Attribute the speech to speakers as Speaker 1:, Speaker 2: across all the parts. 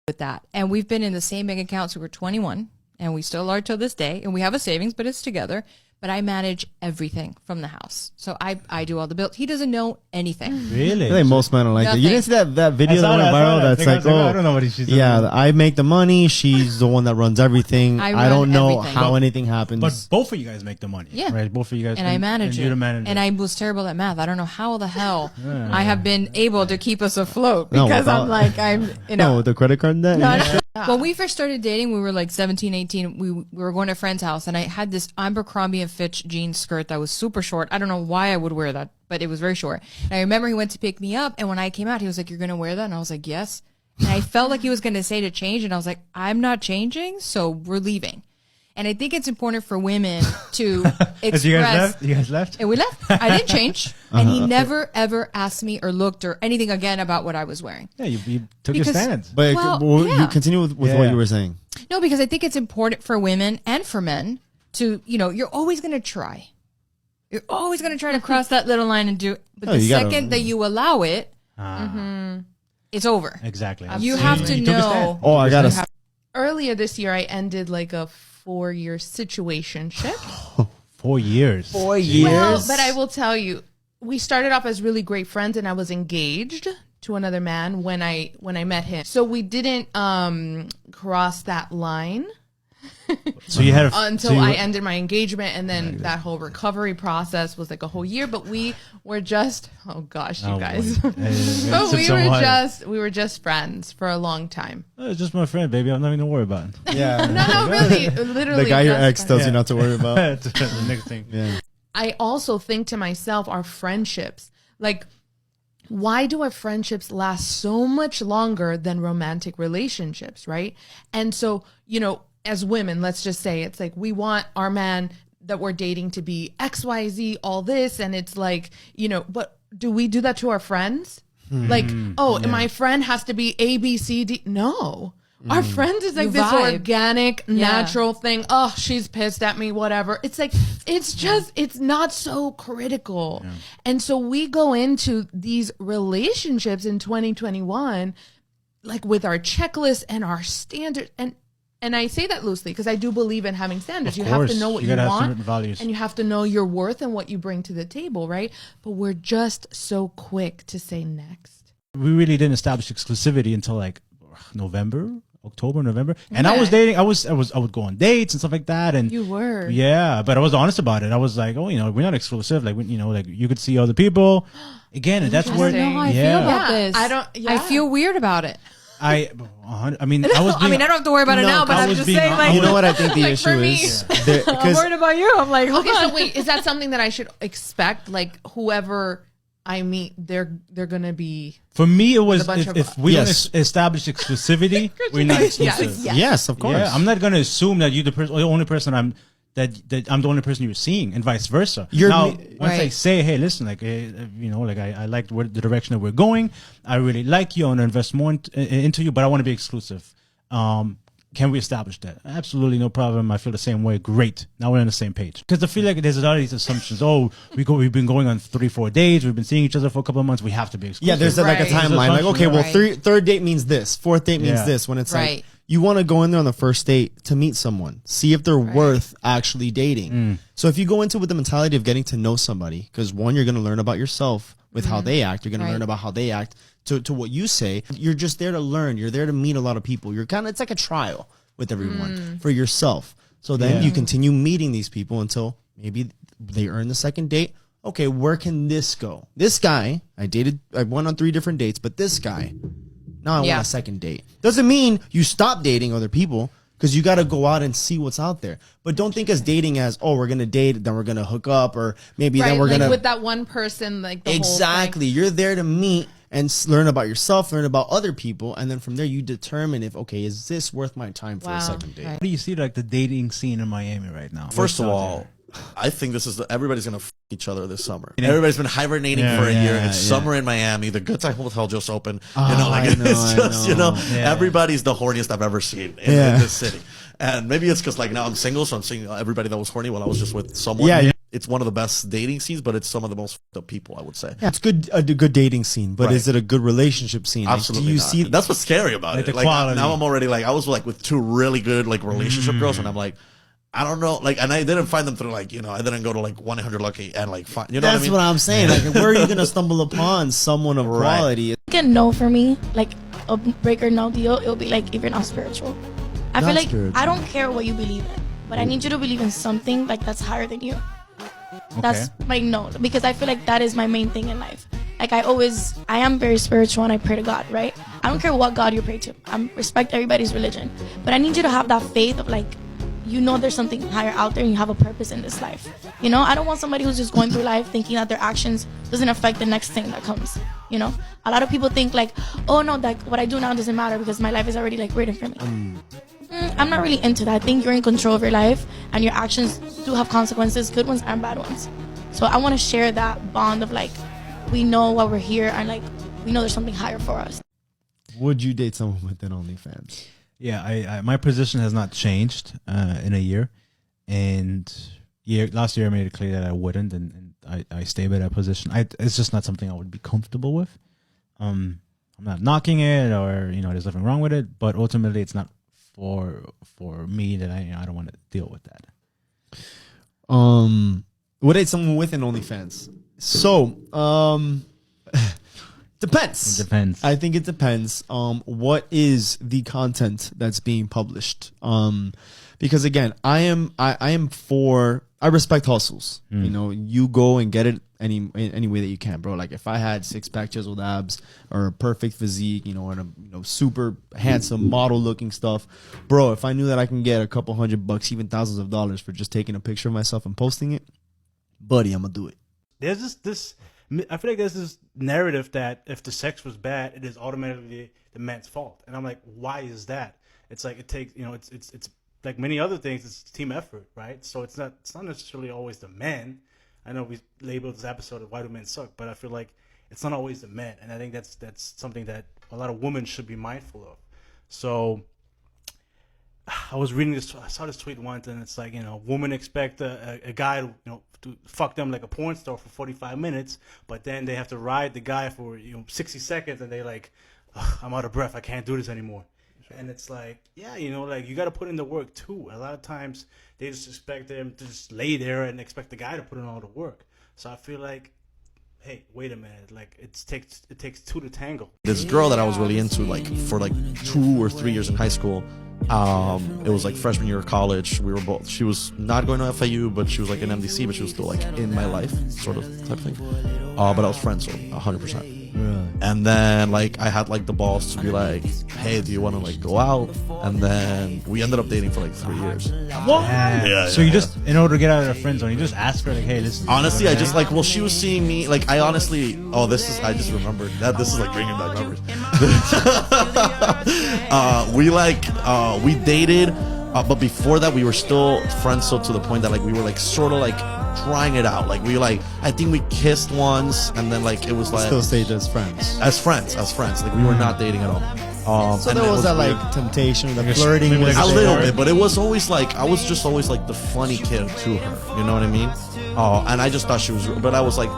Speaker 1: with that. And we've been in the same bank account since we were 21, and we still are till this day. And we have a savings, but it's together. But I manage everything from the house. So I do all the bills. He doesn't know anything.
Speaker 2: Really?
Speaker 3: I think most men are like that. You didn't see that video that went viral? That's like, oh,
Speaker 2: I don't know what she's doing.
Speaker 3: Yeah, I make the money. She's the one that runs everything. I don't know
Speaker 1: everything.
Speaker 3: how anything happens.
Speaker 2: But both of you guys make the money.
Speaker 1: Yeah.
Speaker 2: Right? Both of you guys.
Speaker 1: And I manage
Speaker 2: you're
Speaker 1: it.
Speaker 2: the manager.
Speaker 1: And I was terrible at math. I don't know how the hell I have been able to keep us afloat because
Speaker 3: No, with the credit card debt?
Speaker 1: No. When we first started dating, we were like 17, 18. We were going to a friend's house, and I had this Abercrombie & Fitch jean skirt that was super short. I don't know why I would wear that, but it was very short. And I remember he went to pick me up, and when I came out, he was like, "You're going to wear that?" And I was like, "Yes." And I felt like he was going to say to change, and I was like, "I'm not changing, so we're leaving." And I think it's important for women to express.
Speaker 2: You guys left?
Speaker 1: And we left. I didn't change. And he never, ever asked me or looked or anything again about what I was wearing.
Speaker 2: Yeah, you took your stance.
Speaker 3: But you continue with what you were saying.
Speaker 1: No, because I think it's important for women and for men to, you're always going to try. You're always going to try to cross that little line and do it. But the second that you allow it, it's over.
Speaker 2: Exactly.
Speaker 1: You have to know.
Speaker 3: Oh, I got to.
Speaker 4: Earlier this year, I ended like a 4-year situationship.
Speaker 2: 4 years.
Speaker 3: 4 years.
Speaker 4: Well, but I will tell you, we started off as really great friends, and I was engaged to another man when I met him. So we didn't cross that line.
Speaker 2: So you had
Speaker 4: until I ended my engagement, and then that whole recovery process was like a whole year. But we were just you guys. But we were just friends for a long time.
Speaker 2: Oh, it's just my friend, baby. I'm not even gonna worry about it.
Speaker 3: Yeah.
Speaker 4: No, really, literally.
Speaker 3: The guy your ex tells you not to worry about.
Speaker 2: The next thing.
Speaker 3: Yeah.
Speaker 4: I also think to myself, our friendships, like, why do our friendships last so much longer than romantic relationships, right? And so, as women, let's just say it's like we want our man that we're dating to be XYZ, all this. And it's like, but do we do that to our friends? Like, my friend has to be A, B, C, D. No. Our friends is like this organic, natural thing. Oh, she's pissed at me, whatever. It's like, it's not so critical. Yeah. And so we go into these relationships in 2021, like with our checklist and our standards. And I say that loosely because I do believe in having standards. You have to know what you want, and you have to know your worth and what you bring to the table, right? But we're just so quick to say next.
Speaker 2: We really didn't establish exclusivity until like October, November. And I was dating. I would go on dates and stuff like that. And
Speaker 4: you were,
Speaker 2: but I was honest about it. I was like, we're not exclusive. Like, like you could see other people. Again, and that's where
Speaker 1: I don't know how I feel about this. I feel weird about it.
Speaker 2: I don't
Speaker 1: have to worry about it now, but I'm just saying, like,
Speaker 3: you know what I think the issue is?
Speaker 1: I'm worried about you. I'm like,
Speaker 4: okay, so wait, is that something that I should expect? Like, whoever I meet, they're gonna be.
Speaker 2: For me, it was if we don't establish exclusivity, we're not exclusive.
Speaker 3: Yes, of course.
Speaker 2: Yeah, I'm not gonna assume that you're the only person I'm the only person you're seeing, and vice versa. Once I say, hey, listen, like, I like the direction that we're going. I really like you. I want to invest more into you, but I want to be exclusive. Can we establish that? Absolutely, no problem. I feel the same way. Great. Now we're on the same page. Because I feel like there's a lot of these assumptions. Oh, we've been going on 3-4 days. We've been seeing each other for a couple of months. We have to be exclusive.
Speaker 3: Yeah, there's like a timeline. Like, okay, well, third date means this. Fourth date means this. When it's like, you want to go in there on the first date to meet someone, see if they're worth actually dating. So if you go into it with the mentality of getting to know somebody, because one, you're going to learn about yourself with how they act. You're going to learn about how they act to what you say. You're just there to learn. You're there to meet a lot of people. It's like a trial with everyone for yourself. So then you continue meeting these people until maybe they earn the second date. Okay, where can this go? This guy, I went on 3 different dates, but this guy, now I want a second date. Doesn't mean you stop dating other people, because you got to go out and see what's out there. But don't think as dating as, we're going to date, then we're going to hook up, or maybe then we're going to.
Speaker 4: With that one person, like the
Speaker 3: exactly.
Speaker 4: whole thing.
Speaker 3: You're there to meet and learn about yourself, learn about other people. And then from there, you determine if, is this worth my time for a second date?
Speaker 2: How do you see like the dating scene in Miami right now?
Speaker 5: First of all, I think everybody's going to each other this summer. Everybody's been hibernating for a year. It's summer in Miami. The Good Time Hotel just opened. Everybody's the horniest I've ever seen in this city. And maybe it's because like now I'm single, so I'm seeing everybody that was horny while I was just with someone. it's one of the best dating scenes, but it's some of the most fucked up people, I would say.
Speaker 3: Yeah, it's good, a good dating scene, but is it a good relationship scene?
Speaker 5: Absolutely
Speaker 3: do you
Speaker 5: not.
Speaker 3: See,
Speaker 5: that's what's scary about it.
Speaker 2: The
Speaker 5: Like
Speaker 2: quality.
Speaker 5: now I'm already like, I was like with 2 really good like relationship girls, and I'm like, I don't know, like, and I didn't find them through like, you know, I didn't go to like 1-800-LUCKY and like find, you know
Speaker 3: that's
Speaker 5: what I mean?
Speaker 3: I'm saying. Like, where are you gonna stumble upon someone of quality?
Speaker 6: Like a no for me, like a break or no deal, it'll be like if you're not spiritual. I feel like I don't care what you believe in, but I need you to believe in something like that's higher than you. That's my no, because I feel like that is my main thing in life. Like I am very spiritual and I pray to God, right? I don't care what God you pray to. I respect everybody's religion, but I need you to have that faith of like, you know, there's something higher out there and you have a purpose in this life. You know, I don't want somebody who's just going through life thinking that their actions doesn't affect the next thing that comes. You know, a lot of people think like, oh no, like what I do now doesn't matter because my life is already like written for me. I'm not really into that. I think you're in control of your life and your actions do have consequences, good ones and bad ones. So I want to share that bond of like, we know why we're here and like, we know there's something higher for us.
Speaker 3: Would you date someone with an OnlyFans?
Speaker 2: Yeah, I my position has not changed in a year, and last year I made it clear that I wouldn't, and I stay by that position. It's just not something I would be comfortable with. I'm not knocking it, or there's nothing wrong with it, but ultimately it's not for me that I don't want to deal with that.
Speaker 3: Would date someone with an OnlyFans? So, depends.
Speaker 2: It depends.
Speaker 3: I think it depends. What is the content that's being published? Because again, I respect hustles. You know, you go and get it any way that you can, bro. Like if I had 6-pack chiseled abs or a perfect physique, and a super handsome model looking stuff, bro. If I knew that I can get a couple $100, even thousands of dollars for just taking a picture of myself and posting it, buddy, I'm gonna do it.
Speaker 7: There's this I feel like there's this narrative that if the sex was bad, it is automatically the man's fault, and I'm like, why is that? It's like it takes, it's like many other things, it's team effort, right? So it's not necessarily always the man. I know we labeled this episode of Why Do Men Suck, but I feel like it's not always the men, and I think that's something that a lot of women should be mindful of. So I was reading this, I saw this tweet once, and it's like, women expect a guy to fuck them like a porn star for 45 minutes, but then they have to ride the guy for 60 seconds, and they like, I'm out of breath, I can't do this anymore. And it's like, yeah, like you got to put in the work too. A lot of times they just expect them to just lay there and expect the guy to put in all the work. So I feel like, hey, wait a minute, like it takes 2 to tango.
Speaker 5: This girl that I was really into, like for like 2 or 3 years in high school, it was like freshman year of college. We were both. She was not going to FIU, but she was like in MDC, but she was still like in my life, sort of type thing. But I was friends, so 100%.
Speaker 3: Really?
Speaker 5: And then like I had like the balls to be like, hey, do you want to like go out? And then we ended up dating for like 3 years.
Speaker 2: What?
Speaker 5: Yeah.
Speaker 2: So you just, in order to get out of the friend zone, you just ask her like, hey, listen.
Speaker 5: Honestly, I just like, well, she was seeing me. Like, I honestly, I just remembered that this is like bringing back memories. We dated, but before that, we were still friends. So to the point that like we were like sort of like trying it out. Like I think we kissed once, and then like it was like
Speaker 3: Still stayed as friends.
Speaker 5: As friends. Like we were not dating at all.
Speaker 3: So there was that
Speaker 5: weird.
Speaker 3: like temptation, the flirting was
Speaker 5: A little
Speaker 3: there.
Speaker 5: bit, but it was always like I was just always like the funny kid to her. You know what I mean? And I just thought she was, but I was like,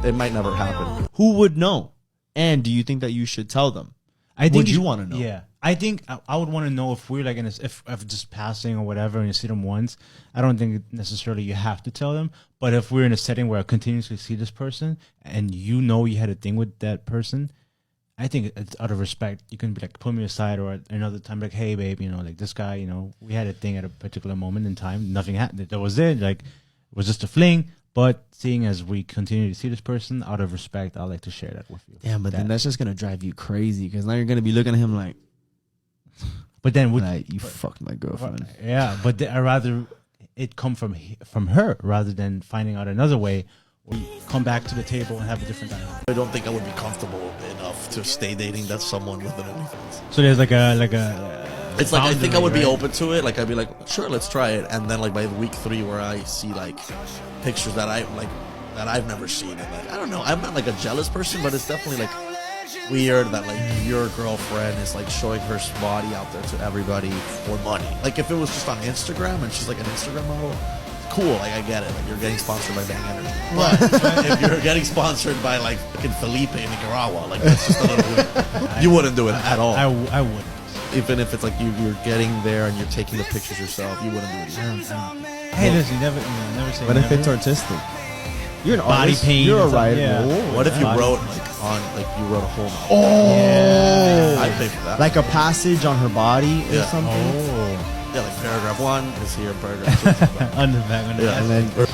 Speaker 5: it might never happen.
Speaker 3: Who would know? And do you think that you should tell them? Would you want to know?
Speaker 2: Yeah, I think I would want to know if we're like if just passing or whatever, and you see them once. I don't think necessarily you have to tell them, but if we're in a setting where I continuously see this person and you had a thing with that person, I think it's out of respect. You can be like, put me aside, or another time like, hey babe, like this guy, we had a thing at a particular moment in time. Nothing happened. That was it. Like it was just a fling. But seeing as we continue to see this person, out of respect, I'd like to share that with you.
Speaker 3: Yeah, but then that's just gonna drive you crazy because now you're gonna be looking at him like,
Speaker 2: but then
Speaker 3: you fucked my girlfriend.
Speaker 2: Yeah, but I'd rather it come from her rather than finding out another way. Or come back to the table and have a different dynamic.
Speaker 5: I don't think I would be comfortable enough to stay dating someone with an OnlyFans.
Speaker 2: So there's like a.
Speaker 5: It's like I think I would be
Speaker 2: right?
Speaker 5: open to it. Like I'd be like, sure, let's try it. And then like by week 3, where I see like pictures that I've never seen, and like I don't know, I'm not like a jealous person, but it's definitely like weird that like your girlfriend is like showing her body out there to everybody for money. Like if it was just on Instagram and she's like an Instagram model, cool. Like, I get it. Like, you're getting sponsored by Bang Energy. But if you're getting sponsored by, like, fucking Felipe in Nicaragua, like, that's just a little weird. You wouldn't do it at all.
Speaker 2: I wouldn't.
Speaker 5: Even if it's like you're getting there and you're taking the pictures yourself, you wouldn't do it either.
Speaker 2: Hey, listen, never say
Speaker 3: But
Speaker 2: never.
Speaker 3: if it's artistic, you're an
Speaker 2: Body
Speaker 3: artist.
Speaker 2: paint
Speaker 3: You're a
Speaker 2: and stuff,
Speaker 3: writer.
Speaker 2: yeah.
Speaker 3: Oh,
Speaker 5: What if you
Speaker 2: Body-
Speaker 5: wrote you wrote a whole novel?
Speaker 3: Oh,
Speaker 5: I'd pay for that.
Speaker 3: like a passage on her body or
Speaker 5: Yeah.
Speaker 3: something.
Speaker 2: Oh,
Speaker 5: Yeah, like paragraph 1 is here, paragraph 2 is here.
Speaker 2: under the back,
Speaker 5: Yeah.
Speaker 3: And then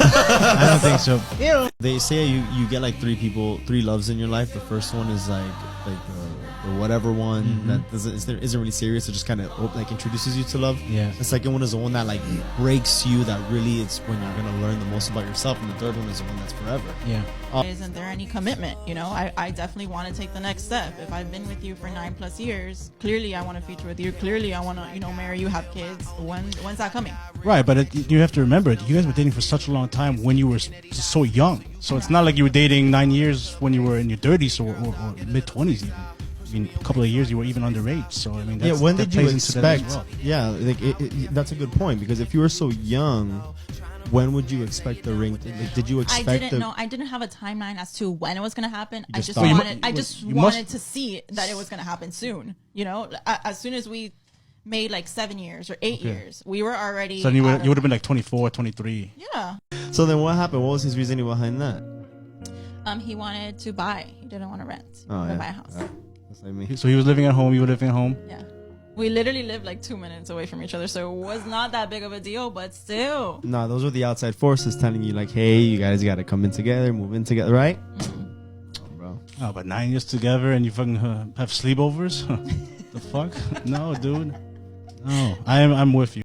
Speaker 2: I don't think so.
Speaker 3: they say you get like three loves in your life. The first one is like the whatever one that isn't really serious. It just kind of like introduces you to love.
Speaker 2: Yeah.
Speaker 3: The second one is the one that like breaks you. That really it's when you're gonna learn the most about yourself. And the third one is the one that's forever.
Speaker 2: Yeah.
Speaker 8: Isn't there any commitment? You know, I definitely want to take the next step. If I've been with you for 9+ years, clearly I want to feature with you. Clearly I want to, marry you, have kids. When's that coming?
Speaker 2: Right, but you have to remember, you guys were dating for such a long time when you were so young. So it's not like you were dating 9 years when you were in your 30s or mid 20s even. I mean, a couple of years you were even underage. So I mean, that's,
Speaker 3: when
Speaker 2: that
Speaker 3: did you
Speaker 2: plays into that as
Speaker 3: expect?
Speaker 2: well.
Speaker 3: Yeah, like that's a good point because if you were so young, when would you expect the ring? Did you expect?
Speaker 8: I didn't have a timeline as to when it was going to happen. I just
Speaker 3: thought-
Speaker 8: wanted to see that it was going to happen soon. As soon as we made like 7 years or 8 years, we were already.
Speaker 2: So you would have been like 24, 23.
Speaker 8: Yeah.
Speaker 3: So then what happened? What was his reasoning behind that?
Speaker 8: He wanted to buy. He didn't want to rent
Speaker 3: Oh,
Speaker 8: or
Speaker 3: yeah.
Speaker 8: buy a house.
Speaker 3: That's like me.
Speaker 2: So he was living at home, you were living at home.
Speaker 8: Yeah. We literally lived like 2 minutes away from each other, so it was not that big of a deal, but still.
Speaker 3: No, those were the outside forces telling you like, hey, you guys got to come in together, move in together, right? Oh, bro.
Speaker 2: Oh, but 9 years together and you fucking have sleepovers? The fuck? No, dude. No, I'm with you.